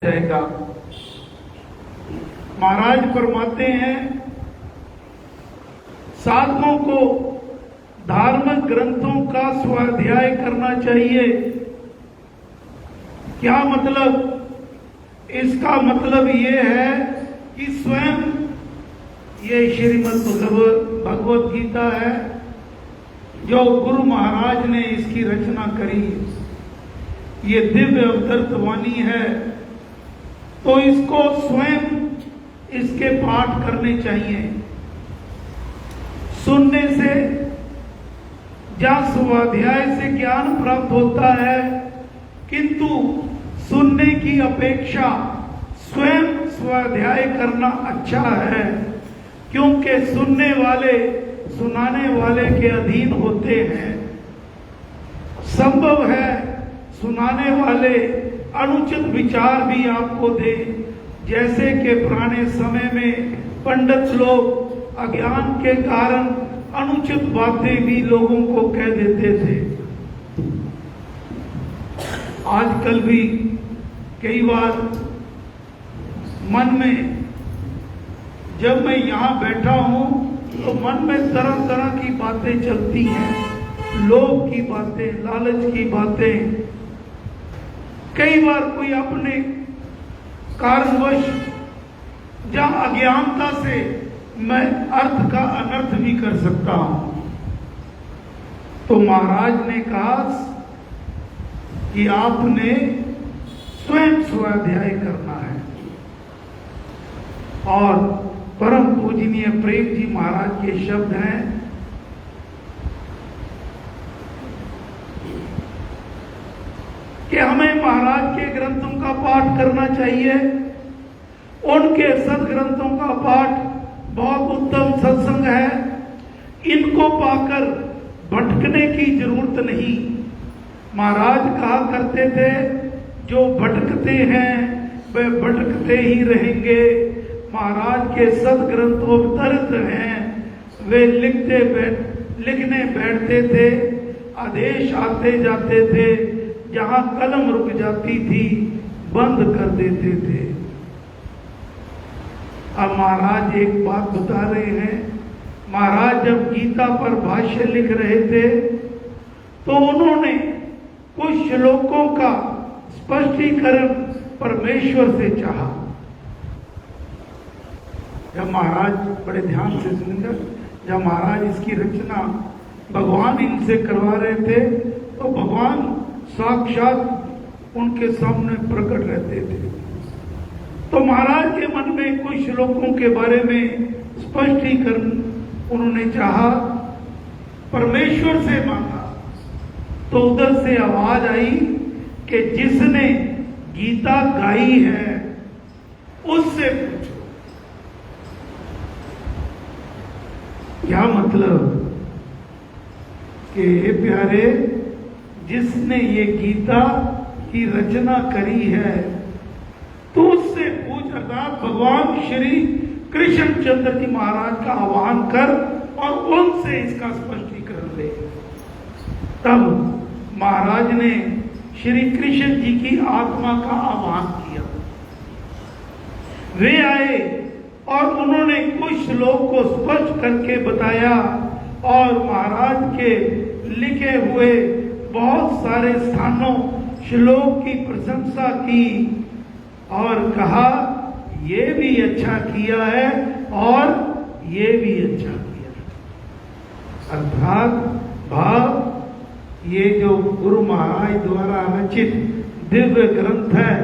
जाएगा। महाराज फरमाते हैं साधकों को धार्मिक ग्रंथों का स्वाध्याय करना चाहिए। क्या मतलब? इसका मतलब ये है कि स्वयं ये श्रीमद् भगवत गीता है जो गुरु महाराज ने इसकी रचना करी। ये दिव्य अवतरित वाणी है, तो इसको स्वयं इसके पाठ करने चाहिए। सुनने से या स्वाध्याय से ज्ञान प्राप्त होता है, किंतु सुनने की अपेक्षा स्वयं स्वाध्याय करना अच्छा है, क्योंकि सुनने वाले सुनाने वाले के अधीन होते हैं। संभव है सुनाने वाले अनुचित विचार भी आपको दे, जैसे कि पुराने समय में पंडित लोग अज्ञान के कारण अनुचित बातें भी लोगों को कह देते थे। आजकल भी कई बार मन में, जब मैं यहाँ बैठा हूँ तो मन में तरह तरह की बातें चलती हैं, लोभ की बातें, लालच की बातें। कई बार कोई अपने कारणवश या अज्ञानता से मैं अर्थ का अनर्थ भी कर सकता हूं। तो महाराज ने कहा कि आपने स्वयं स्वाध्याय करना है। और परम पूजनीय प्रेम जी महाराज के शब्द हैं, कि हमें महाराज के ग्रंथों का पाठ करना चाहिए। उनके सदग्रंथों का पाठ बहुत उत्तम सत्संग है। इनको पाकर भटकने की जरूरत नहीं। महाराज कहा करते थे, जो भटकते हैं वे भटकते ही रहेंगे। महाराज के सदग्रंथ अवतरित हैं, वे लिखने बैठते थे, आदेश आते जाते थे, जहां कलम रुक जाती थी बंद कर देते थे। अब महाराज एक बात बता रहे हैं। महाराज जब गीता पर भाष्य लिख रहे थे तो उन्होंने कुछ श्लोकों का स्पष्टीकरण परमेश्वर से चाहा। जब महाराज बड़े ध्यान से सुनकर, जब महाराज इसकी रचना भगवान इनसे करवा रहे थे तो भगवान साक्षात उनके सामने प्रकट रहते थे। तो महाराज के मन में कुछ श्लोकों के बारे में स्पष्टीकरण उन्होंने चाहा, परमेश्वर से मांगा। तो उधर से आवाज आई कि जिसने गीता गाई है उससे पूछो। क्या मतलब? कि हे प्यारे, जिसने ये गीता की रचना करी है तो उससे पूछ। अर्थात भगवान श्री कृष्णचंद्र जी महाराज का आह्वान कर और उनसे इसका स्पष्टीकरण ले। तब महाराज ने श्री कृष्ण जी की आत्मा का आह्वान किया। वे आए और उन्होंने कुछ श्लोक को स्पष्ट करके बताया और महाराज के लिखे हुए बहुत सारे स्थानों श्लोक की प्रशंसा की और कहा ये भी अच्छा किया है और ये भी अच्छा किया। अर्थात भाव ये जो गुरु महाराज द्वारा रचित दिव्य ग्रंथ है,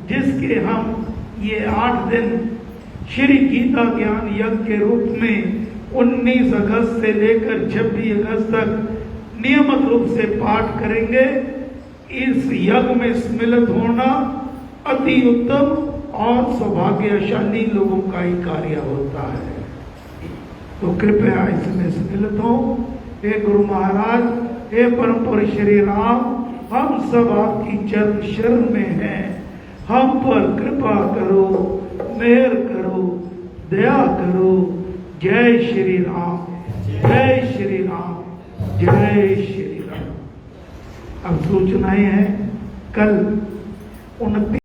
जिसके हम ये 8 दिन श्री गीता ज्ञान यज्ञ के रूप में 19 अगस्त से लेकर 26 अगस्त तक नियमित रूप से पाठ करेंगे। इस यज्ञ में सम्मिलित होना अति उत्तम और सौभाग्यशाली लोगों का ही कार्य होता है। तो कृपया इसमें सम्मिलित हो। हे गुरु महाराज, हे परम पुरुष श्री राम, हम सब आपकी चरण शरण में हैं। हम पर कृपा करो, मेहर करो, दया करो। जय श्री राम, जय श्री राम, जय श्री राम। अब सूचनाएं हैं, कल 29